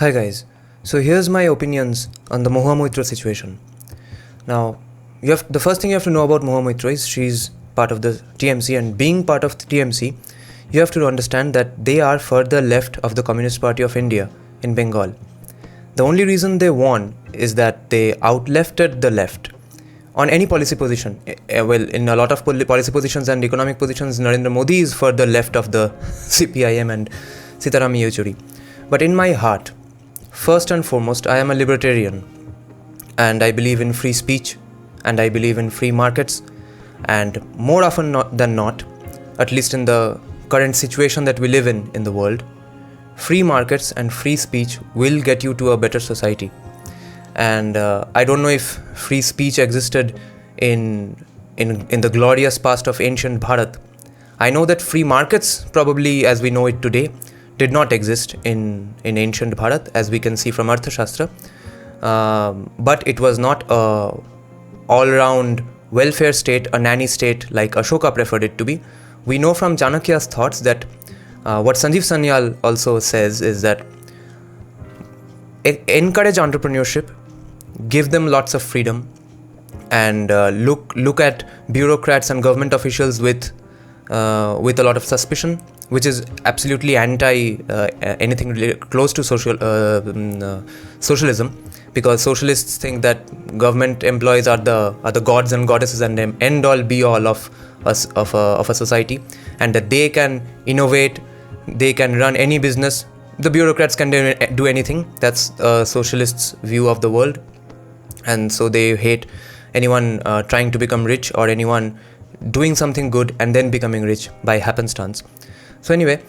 Hi guys, so here's my opinions on the Mahua Moitra situation. Now, the first thing you have to know about Mahua Moitra is she's part of the TMC, and being part of the TMC, you have to understand that they are further left of the Communist Party of India in Bengal. The only reason they won is that they outlefted the left on any policy position. Well, in a lot of policy positions and economic positions, Narendra Modi is further left of the CPIM and sitaram. But in my heart, first and foremost, I am a libertarian, and I believe in free speech, and I believe in free markets, and more often than not, at least in the current situation that we live in the world, free markets and free speech will get you to a better society. And I don't know if free speech existed in the glorious past of ancient Bharat. I know that free markets, probably as we know it today, did not exist in ancient Bharat, as we can see from Arthashastra. But it was not a all-round welfare state, a nanny state like Ashoka preferred it to be. We know from Chanakya's thoughts that what Sanjeev Sanyal also says is that encourage entrepreneurship, give them lots of freedom, and look at bureaucrats and government officials with a lot of suspicion, which is absolutely anti anything close to socialism, because socialists think that government employees are the gods and goddesses and end all be all of a society, and that they can innovate, they can run any business, the bureaucrats can do anything. That's a socialist's view of the world, and so they hate anyone trying to become rich or anyone doing something good and then becoming rich by happenstance. So anyway,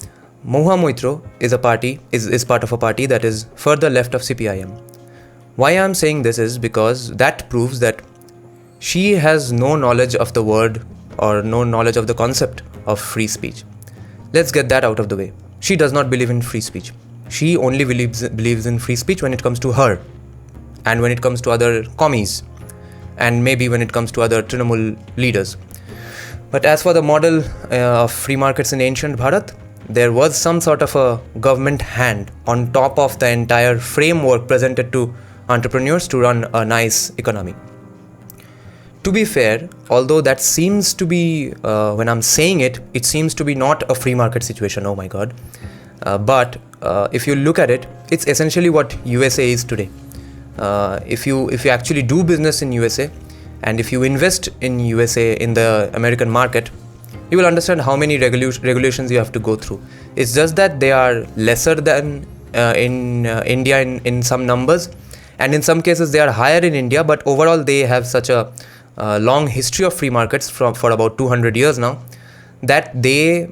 Mahua Moitra is part of a party that is further left of CPIM. Why I am saying this is because that proves that she has no knowledge of the word or no knowledge of the concept of free speech. Let's get that out of the way. She does not believe in free speech. She only believes in free speech when it comes to her, and when it comes to other commies, and maybe when it comes to other Trinamool leaders. But as for the model of free markets in ancient Bharat, there was some sort of a government hand on top of the entire framework presented to entrepreneurs to run a nice economy. To be fair, although that seems to be, when I'm saying it, it seems to be not a free market situation, oh my god. But if you look at it, it's essentially what USA is today. If you actually do business in USA, and if you invest in USA, in the American market, you will understand how many regulations you have to go through. It's just that they are lesser than in India in some numbers, and in some cases they are higher in India, but overall they have such a long history of free markets for about 200 years now, that they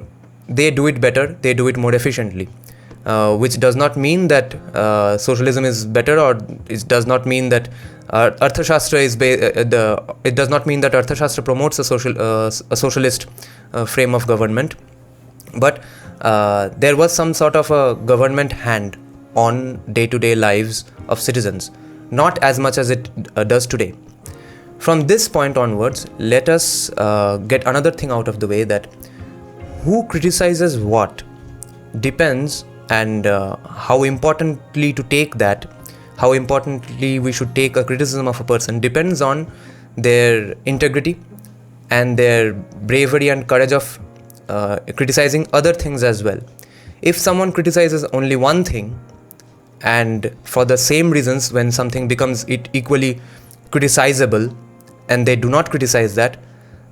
do it better, they do it more efficiently. Which does not mean that socialism is better, or it does not mean that Arthashastra is it does not mean that Arthashastra promotes a socialist frame of government, but there was some sort of a government hand on day-to-day lives of citizens, not as much as it does today. From this point onwards, let us get another thing out of the way, that who criticizes what depends, and how importantly to take that, how importantly we should take a criticism of a person, depends on their integrity and their bravery and courage of criticizing other things as well. If someone criticizes only one thing, and for the same reasons, when something becomes equally criticizable and they do not criticize that,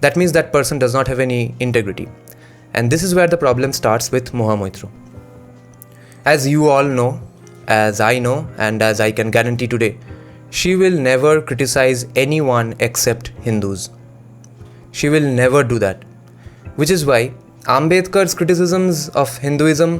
that means that person does not have any integrity. And this is where the problem starts with Mahua Moitra. As you all know, as I know, and as I can guarantee today, she will never criticize anyone except Hindus. She will never do that. Which is why Ambedkar's criticisms of Hinduism,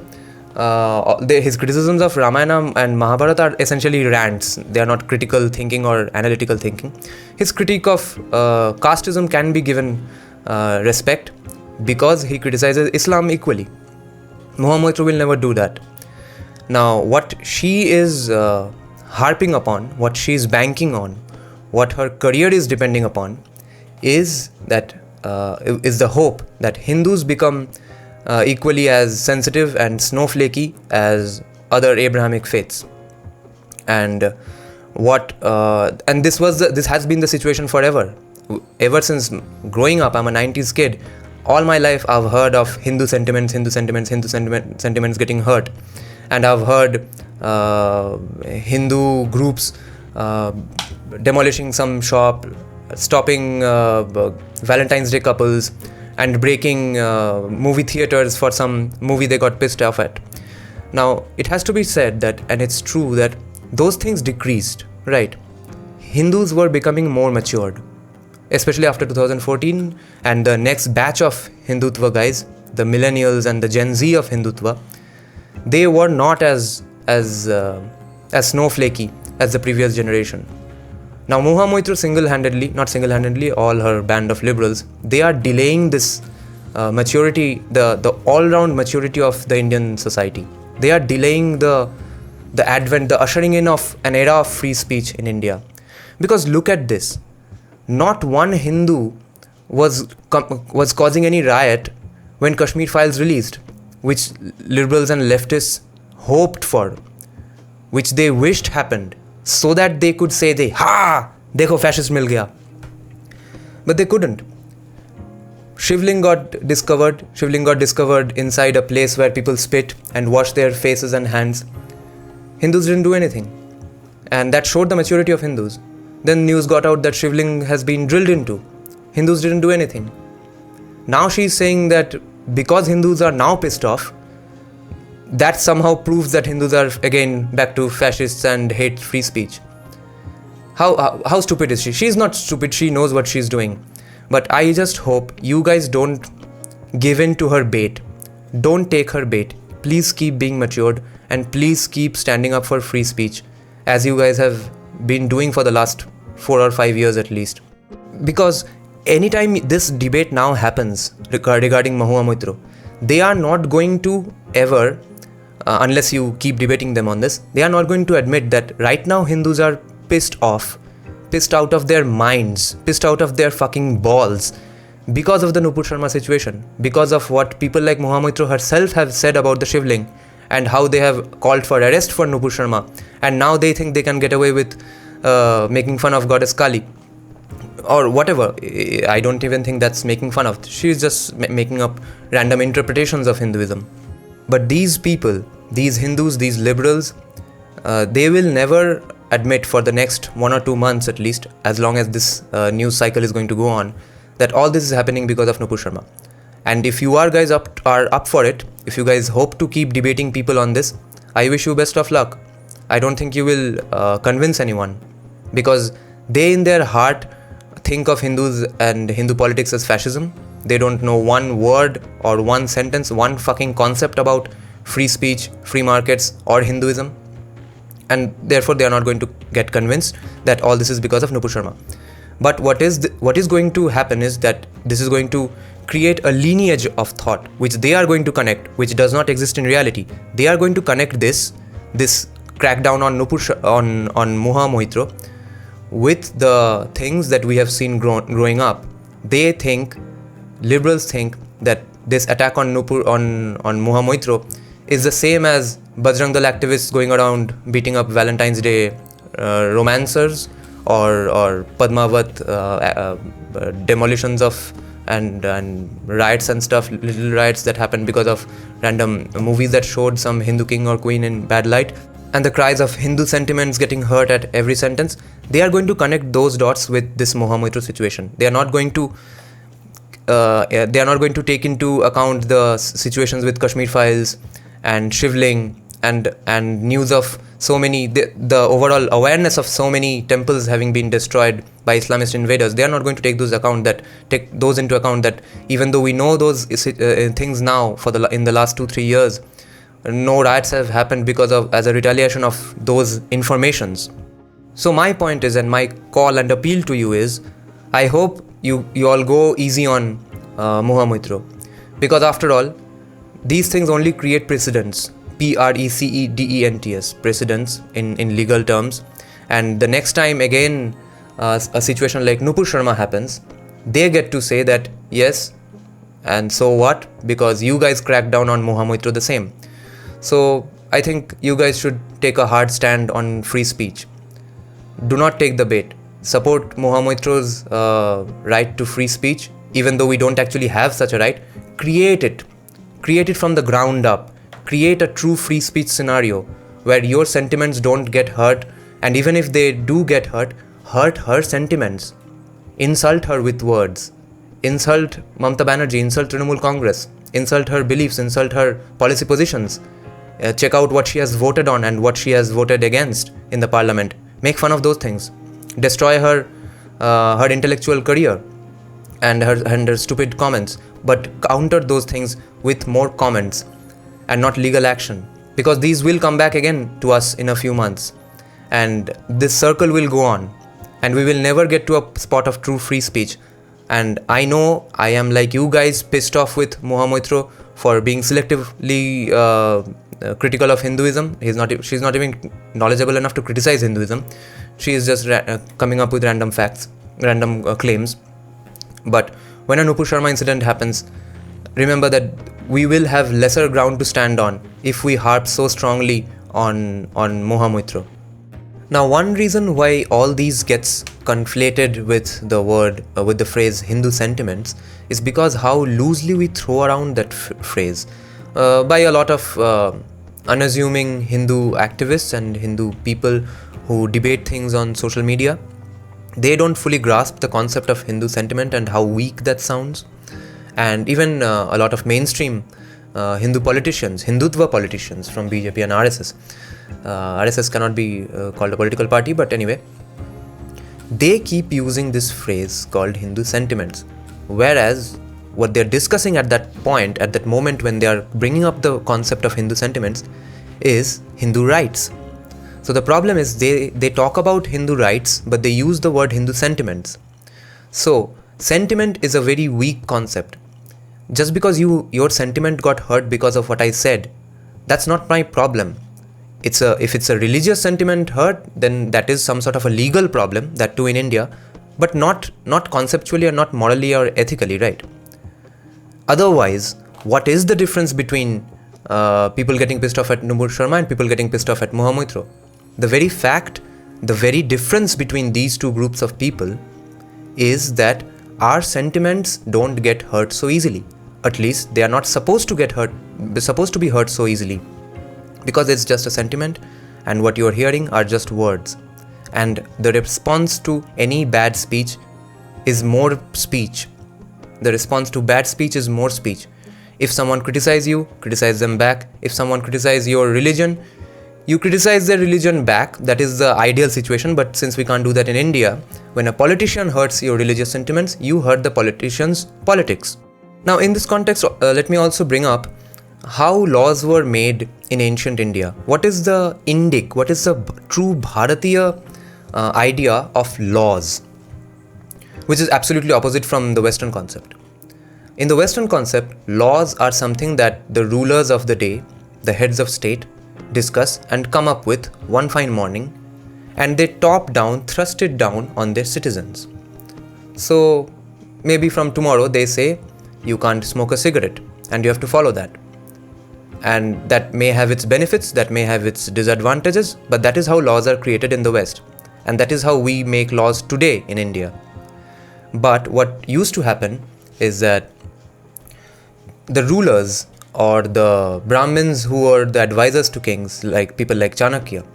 his criticisms of Ramayana and Mahabharata are essentially rants. They are not critical thinking or analytical thinking. His critique of casteism can be given respect, because he criticizes Islam equally. Mahua Moitra will never do that. Now, what she is harping upon, what she is banking on, what her career is depending upon, is the hope that Hindus become equally as sensitive and snowflakey as other Abrahamic faiths. And this has been the situation forever. Ever since growing up, I'm a 90s kid. All my life I've heard of Hindu sentiments getting hurt, and I've heard Hindu groups demolishing some shop, stopping Valentine's Day couples, and breaking movie theaters for some movie they got pissed off at. Now, it has to be said that, and it's true, that those things decreased, right? Hindus were becoming more matured, especially after 2014, and the next batch of Hindutva guys, the millennials and the Gen Z of Hindutva, they were not as snowflakey as the previous generation. Now, Mahua Moitra all her band of liberals, they are delaying this maturity, the all-round maturity of the Indian society. They are delaying the ushering in of an era of free speech in India. Because look at this. Not one Hindu was causing any riot when Kashmir Files released, which liberals and leftists hoped for, which they wished happened, so that they could say, dekho fascist mil gaya. But they couldn't. Shivling got discovered inside a place where people spit and wash their faces and hands. Hindus didn't do anything. And that showed the maturity of Hindus. Then news got out that Shivling has been drilled into. Hindus didn't do anything. Now she's saying that because Hindus are now pissed off, that somehow proves that Hindus are again back to fascists and hate free speech. How stupid is she? She's not stupid, she knows what she's doing. But I just hope you guys don't give in to her bait. Don't take her bait. Please keep being matured, and please keep standing up for free speech, as you guys have been doing for the last 4 or 5 years at least. Because anytime this debate now happens regarding Mahua Moitra, they are not going to ever, unless you keep debating them on this, they are not going to admit that right now Hindus are pissed out of their minds, pissed out of their fucking balls, because of the Nupur Sharma situation, because of what people like Mahua Moitra herself have said about the Shivling, and how they have called for arrest for Nupur Sharma, and now they think they can get away with making fun of goddess Kaali, or whatever. I don't even think that's making fun of. She's just making up random interpretations of Hinduism. But these people, these Hindus, these liberals, they will never admit for the next 1 or 2 months at least, as long as this news cycle is going to go on, that all this is happening because of Nupur Sharma. And if you are guys up for it, if you guys hope to keep debating people on this, I wish you best of luck. I don't think you will convince anyone, because they in their heart think of Hindus and Hindu politics as fascism. They don't know one word or one sentence, one fucking concept about free speech, free markets, or Hinduism. And therefore they are not going to get convinced that all this is because of Nupur Sharma. But what is going to happen is that this is going to create a lineage of thought which they are going to connect, which does not exist in reality. They are going to connect this crackdown on Mahua Moitra with the things that we have seen growing up. Liberals think that this attack on Mahua Moitra is the same as Bajrang Dal activists going around beating up Valentine's Day romancers, or Padmavat demolitions of and riots and stuff, little riots that happened because of random movies that showed some Hindu king or queen in bad light, and the cries of Hindu sentiments getting hurt at every sentence. They are going to connect those dots with this Mahua Moitra situation. They are not going to take into account the situations with Kashmir Files and Shivling and news of so many, the overall awareness of so many temples having been destroyed by Islamist invaders. They are not going to take those into account that even though we know those things now in the last 2-3 years, no riots have happened as a retaliation of those informations. So my point is, and my call and appeal to you is, I hope you all go easy on Mahua Moitra, because after all, these things only create precedents. Precedents, precedents in legal terms. And the next time again a situation like Nupur Sharma happens, they get to say that yes, and so what, because you guys cracked down on Mahua Moitra the same. So I think you guys should take a hard stand on free speech. Do not take the bait. Support Mahua Moitra's right to free speech, even though we don't actually have such a right. Create it. Create it from the ground up. Create a true free speech scenario where your sentiments don't get hurt, and even if they do get hurt her sentiments. Insult her with words. Insult Mamata Banerjee, insult Trinamool Congress, insult her beliefs, insult her policy positions. Check out what she has voted on and what she has voted against in the parliament. Make fun of those things. Destroy her intellectual career and her stupid comments, but counter those things with more comments and not legal action, because these will come back again to us in a few months, and this circle will go on, and we will never get to a spot of true free speech. And I know I am like you guys pissed off with Mahua Moitra for being selectively critical of Hinduism. She's not even knowledgeable enough to criticize Hinduism. She is just coming up with random facts, random claims. But when a Nupur Sharma incident happens, remember that we will have lesser ground to stand on if we harp so strongly on Mahua Moitra. Now, one reason why all these gets conflated with the phrase Hindu sentiments is because how loosely we throw around that phrase by a lot of unassuming Hindu activists and Hindu people who debate things on social media. They don't fully grasp the concept of Hindu sentiment and how weak that sounds. And even a lot of mainstream Hindu politicians, Hindutva politicians from BJP and RSS. RSS cannot be called a political party, but anyway, they keep using this phrase called Hindu sentiments, whereas what they're discussing at that point, at that moment when they are bringing up the concept of Hindu sentiments, is Hindu rights. So the problem is they talk about Hindu rights, but they use the word Hindu sentiments. So sentiment is a very weak concept. Just because your sentiment got hurt because of what I said, that's not my problem. If it's a religious sentiment hurt, then that is some sort of a legal problem, that too in India, but not conceptually or not morally or ethically, right? Otherwise, what is the difference between people getting pissed off at Nupur Sharma and people getting pissed off at Mahua Moitra? The very difference between these two groups of people is that our sentiments don't get hurt so easily. At least they are not supposed to be hurt so easily, because it's just a sentiment, and what you are hearing are just words. And the response to any bad speech is more speech. The response to bad speech is more speech. If someone criticizes you, criticize them back. If someone criticizes your religion, you criticize their religion back. That is the ideal situation, but since we can't do that in India, when a politician hurts your religious sentiments, you hurt the politician's politics. Now, in this context, let me also bring up how laws were made in ancient India. What is the Indic, what is the true Bharatiya idea of laws, which is absolutely opposite from the Western concept. In the Western concept, laws are something that the rulers of the day, the heads of state, discuss and come up with one fine morning, and they top down, thrust it down on their citizens. So maybe from tomorrow they say you can't smoke a cigarette and you have to follow that. And that may have its benefits, that may have its disadvantages, but that is how laws are created in the West. And that is how we make laws today in India. But what used to happen is that the rulers or the Brahmins who were the advisors to kings, like people like Chanakya,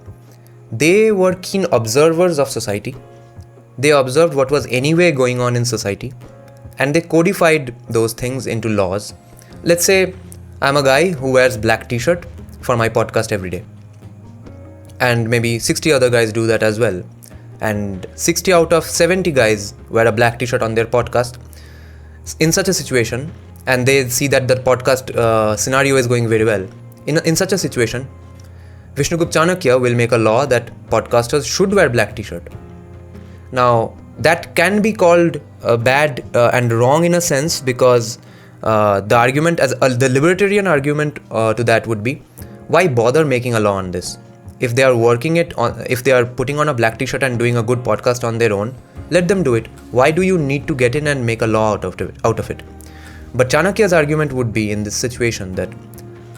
they were keen observers of society. They observed what was anyway going on in society, and they codified those things into laws. Let's say I'm a guy who wears black t-shirt for my podcast every day, and maybe 60 other guys do that as well, and 60 out of 70 guys wear a black t-shirt on their podcast. In such a situation, and they see that the podcast scenario is going very well, in such a situation, Vishnugupta Chanakya will make a law that podcasters should wear black t-shirt. Now, that can be called bad and wrong in a sense, because the argument, the libertarian argument to that would be, why bother making a law on this? If they are if they are putting on a black t-shirt and doing a good podcast on their own, let them do it. Why do you need to get in and make a law out of it? But Chanakya's argument would be in this situation that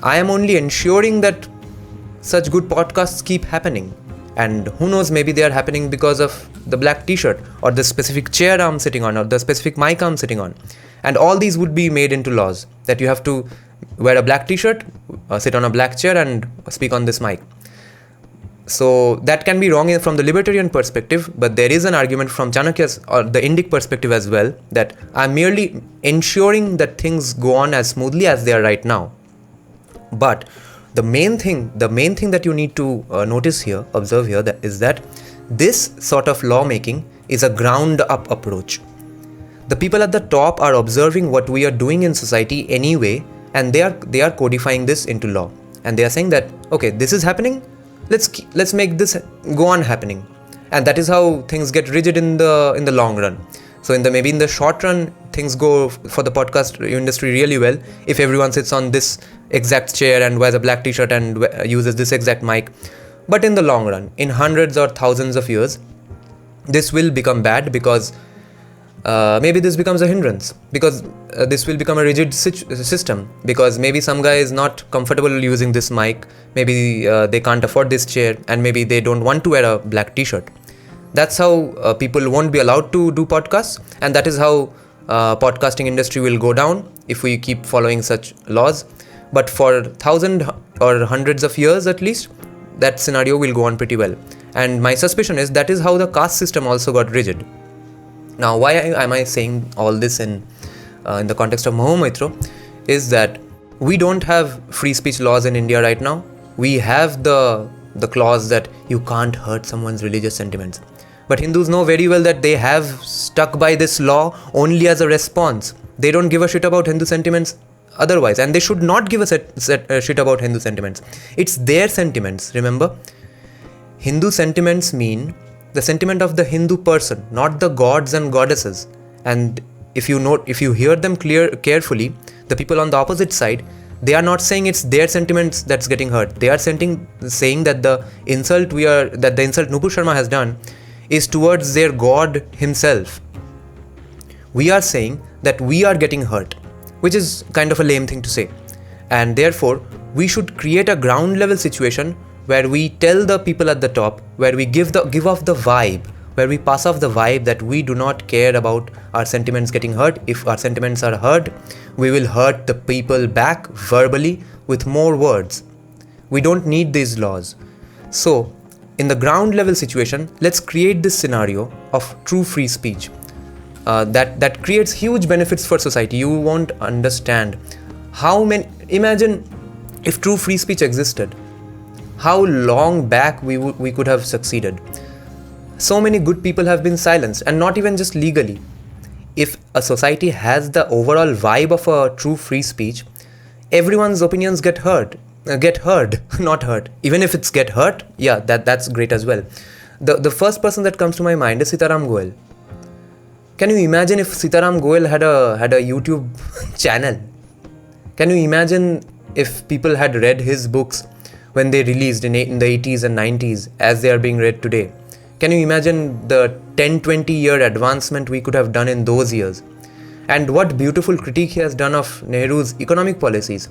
I am only ensuring that such good podcasts keep happening. And who knows, maybe they are happening because of the black t-shirt or the specific chair I'm sitting on or the specific mic I'm sitting on. And all these would be made into laws that you have to wear a black t-shirt, sit on a black chair and speak on this mic. So that can be wrong from the libertarian perspective, but there is an argument from Chanakya's or the Indic perspective as well, that I'm merely ensuring that things go on as smoothly as they are right now. But the main thing that you need to observe here, is that this sort of lawmaking is a ground up approach. The people at the top are observing what we are doing in society anyway, and they are codifying this into law, and they are saying that, okay, this is happening, let's make this go on happening. And that is how things get rigid in the long run. So maybe in the short run, things go for the podcast industry really well if everyone sits on this exact chair and wears a black t-shirt and uses this exact mic. But in the long run, in hundreds or thousands of years, this will become bad, because maybe this becomes a hindrance, because this will become a rigid system, because maybe some guy is not comfortable using this mic, maybe they can't afford this chair, and maybe they don't want to wear a black t-shirt. That's how people won't be allowed to do podcasts, and that is how podcasting industry will go down if we keep following such laws. But for thousands or hundreds of years at least, that scenario will go on pretty well. And my suspicion is that is how the caste system also got rigid. Now, why am I saying all this in the context of Mahua Moitra, is that we don't have free speech laws in India right now. We have the clause that you can't hurt someone's religious sentiments. But Hindus know very well that they have stuck by this law only as a response. They don't give a shit about Hindu sentiments otherwise, and they should not give a shit about Hindu sentiments. It's their sentiments, remember? Hindu sentiments mean the sentiment of the Hindu person, not the gods and goddesses. And if you hear them carefully, the people on the opposite side, they are not saying it's their sentiments that's getting hurt. They are saying that the insult Nupur Sharma has done is towards their god himself. We are saying that we are getting hurt, which is kind of a lame thing to say. And therefore, we should create a ground level situation where we tell the people at the top, where we give off the vibe, where we pass off the vibe that we do not care about our sentiments getting hurt. If our sentiments are hurt, we will hurt the people back verbally with more words. We don't need these laws. So, in the ground level situation, let's create this scenario of true free speech that creates huge benefits for society. You won't understand imagine if true free speech existed, how long back we could have succeeded. So many good people have been silenced, and not even just legally. If a society has the overall vibe of a true free speech, everyone's opinions get heard, not hurt. Even if it's get hurt, yeah, that's great as well. The first person that comes to my mind is Sitaram Goel. Can you imagine if Sitaram Goel had a YouTube channel? Can you imagine if people had read his books when they released in the 80s and 90s as they are being read today? Can you imagine the 10-20 year advancement we could have done in those years? And what beautiful critique he has done of Nehru's economic policies.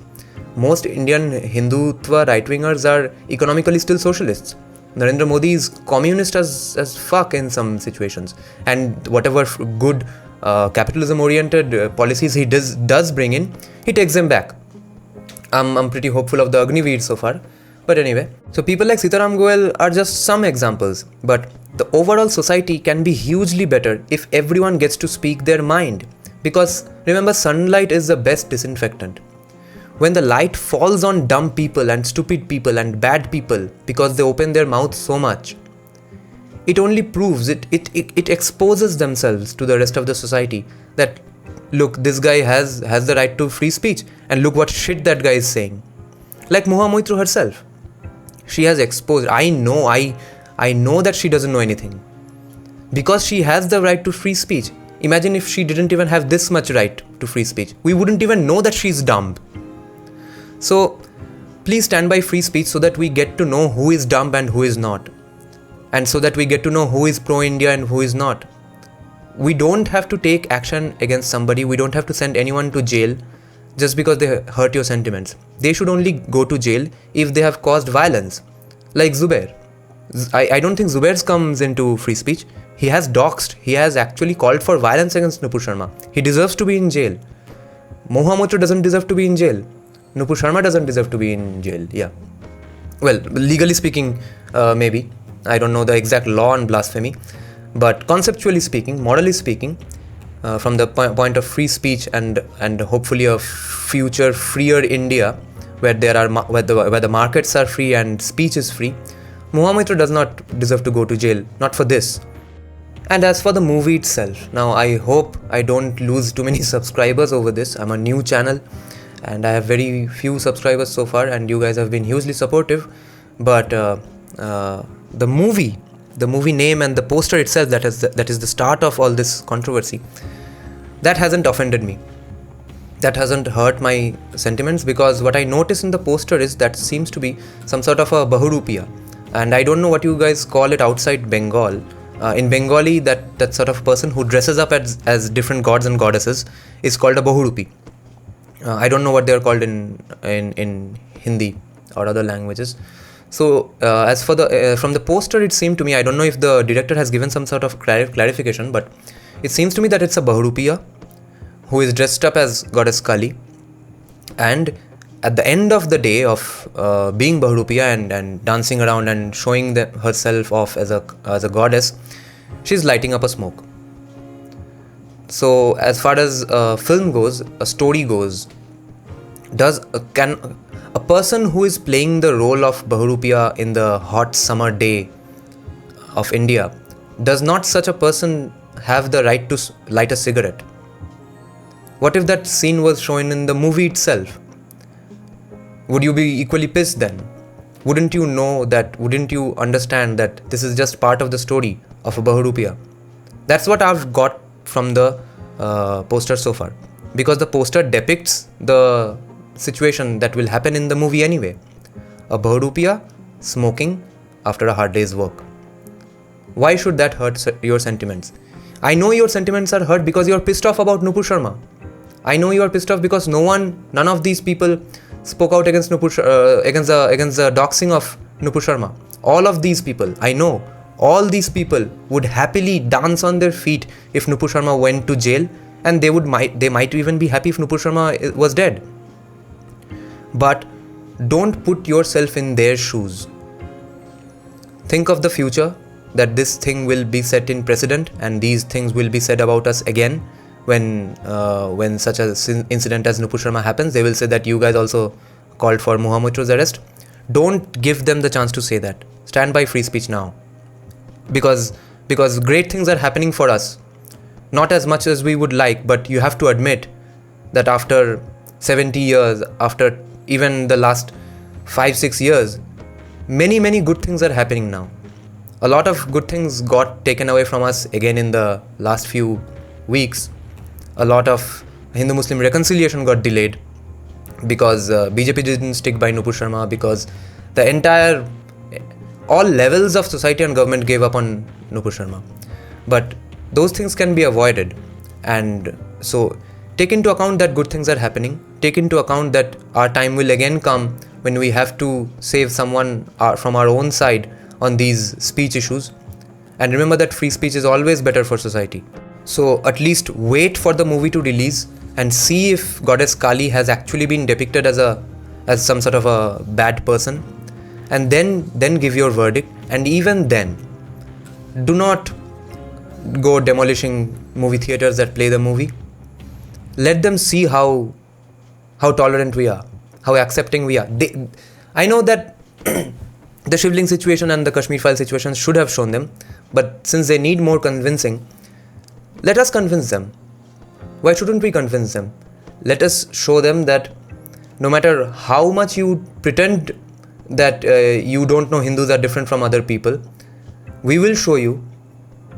Most Indian Hindutva right-wingers are economically still socialists. Narendra Modi is communist as fuck in some situations. And whatever good capitalism-oriented policies he does bring in, he takes them back. I'm pretty hopeful of the Agniveer so far. But anyway, so people like Sitaram Goel are just some examples. But the overall society can be hugely better if everyone gets to speak their mind. Because remember, sunlight is the best disinfectant. When the light falls on dumb people and stupid people and bad people because they open their mouths so much, it only proves, it exposes themselves to the rest of the society that, look, this guy has the right to free speech, and look what shit that guy is saying. Like Mahua Moitra herself. She has exposed, I know that she doesn't know anything. Because she has the right to free speech. Imagine if she didn't even have this much right to free speech. We wouldn't even know that she's dumb. So, please stand by free speech so that we get to know who is dumb and who is not. And so that we get to know who is pro-India and who is not. We don't have to take action against somebody. We don't have to send anyone to jail just because they hurt your sentiments. They should only go to jail if they have caused violence. Like Zubair. I don't think Zubair comes into free speech. He has doxed. He has actually called for violence against Nupur Sharma. He deserves to be in jail. Mahua Moitra doesn't deserve to be in jail. Nupur Sharma doesn't deserve to be in jail. Yeah. Well, legally speaking, maybe. I don't know the exact law on blasphemy. But conceptually speaking, morally speaking, from the point of free speech and hopefully a future freer India where the markets are free and speech is free, Mahua Moitra does not deserve to go to jail, not for this. And as for the movie itself, now I hope I don't lose too many subscribers over this. I'm a new channel and I have very few subscribers so far, and you guys have been hugely supportive. But the movie name and the poster itself, that is the start of all this controversy, that hasn't offended me. That hasn't hurt my sentiments, because what I notice in the poster is that seems to be some sort of a Bahurupiya. And I don't know what you guys call it outside Bengal. In Bengali, that sort of person who dresses up as different gods and goddesses is called a Bahurupi. I don't know what they are called in Hindi or other languages. So as for from the poster, it seemed to me, I don't know if the director has given some sort of clarification, but it seems to me that it's a Bahurupiya who is dressed up as goddess Kaali, and at the end of the day of being Bahurupiya and dancing around and showing herself off as a goddess, she's lighting up a smoke. So as far as a film goes, a story goes, can a person who is playing the role of Bahurupiya in the hot summer day of India, does not such a person have the right to light a cigarette? What if that scene was shown in the movie itself? Would you be equally pissed then? Wouldn't you know that? Wouldn't you understand that this is just part of the story of a Bahurupiya? That's what I've got from the poster so far. Because the poster depicts the situation that will happen in the movie anyway. A Bahurupiya smoking after a hard day's work. Why should that hurt your sentiments? I know your sentiments are hurt because you're pissed off about Nupur Sharma. I know you are pissed off because none of these people spoke out against against the doxing of Nupur Sharma. All of these people, I know, all these people would happily dance on their feet if Nupur Sharma went to jail, and they might even be happy if Nupur Sharma was dead. But don't put yourself in their shoes. Think of the future, that this thing will be set in precedent and these things will be said about us again. When such an incident as Nupur Sharma happens, they will say that you guys also called for Mahua Moitra's arrest. Don't give them the chance to say that. Stand by free speech now. Because great things are happening for us. Not as much as we would like, but you have to admit that after 70 years, after even the last 5-6 years, many good things are happening now. A lot of good things got taken away from us again in the last few weeks. A lot of Hindu-Muslim reconciliation got delayed because BJP didn't stick by Nupur Sharma, because all levels of society and government gave up on Nupur Sharma. But those things can be avoided, and so take into account that good things are happening. Take into account that our time will again come when we have to save someone from our own side on these speech issues. And remember that free speech is always better for society. So at least wait for the movie to release and see if Goddess Kaali has actually been depicted as some sort of a bad person, and then give your verdict. And even then, do not go demolishing movie theaters that play the movie. Let them see how tolerant we are, how accepting we are. I know that the Shivling situation and the Kashmir file situation should have shown them, but since they need more convincing, let us convince them. Why shouldn't we convince them? Let us show them that no matter how much you pretend that you don't know Hindus are different from other people, we will show you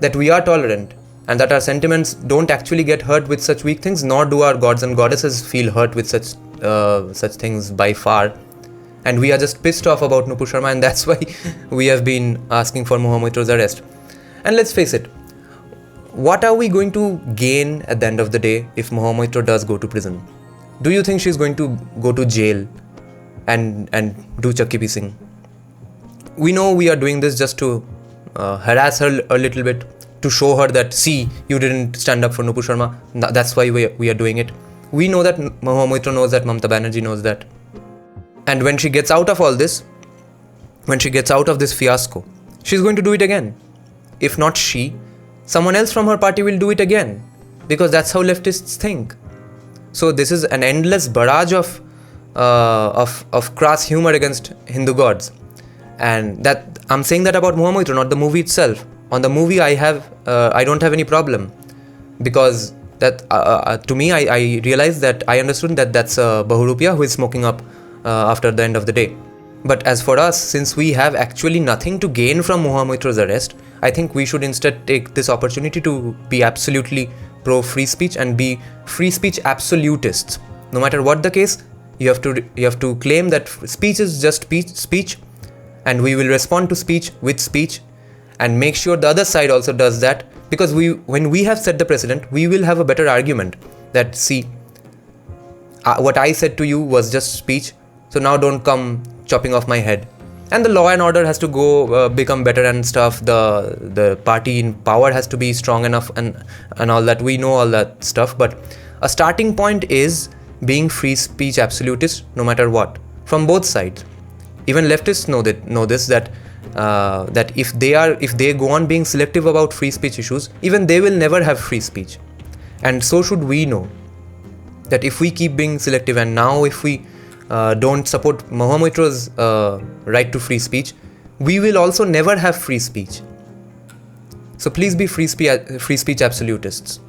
that we are tolerant and that our sentiments don't actually get hurt with such weak things, nor do our gods and goddesses feel hurt with such things by far. And we are just pissed off about Nupur Sharma, and that's why we have been asking for Mahua Moitra's arrest. And let's face it, what are we going to gain at the end of the day if Mahua Moitra does go to prison? do you think she's going to go to jail and do chakki piecing? We know we are doing this just to harass her a little bit, to show her that, see, you didn't stand up for Nupur Sharma, that's why we are doing it. We know that, Mahua Moitra knows that, Mamata Banerjee knows that. And when she gets out of all this, when she gets out of this fiasco, she's going to do it again. If not she, someone else from her party will do it again, because that's how leftists think. So this is an endless barrage of crass humor against Hindu gods. And that I'm saying that about Mahua Moitra, not the movie itself. On the movie, I don't have any problem, because that to me, I realized that I understood that that's Bahurupia who is smoking up after the end of the day. But as for us, since we have actually nothing to gain from Mahua Moitra's arrest, I think we should instead take this opportunity to be absolutely pro free speech and be free speech absolutists. No matter what the case, you have to claim that speech is just speech, and we will respond to speech with speech, and make sure the other side also does that, because when we have set the precedent, we will have a better argument that, see, what I said to you was just speech, so now don't come chopping off my head. And the law and order has to go become better and stuff. The party in power has to be strong enough and all that. We know all that stuff, but a starting point is being free speech absolutist no matter what, from both sides. Even leftists know this, that if they go on being selective about free speech issues, even they will never have free speech. And so should we know that if we keep being selective, and now if we don't support Mahua Moitra's right to free speech, we will also never have free speech. So please be free speech absolutists.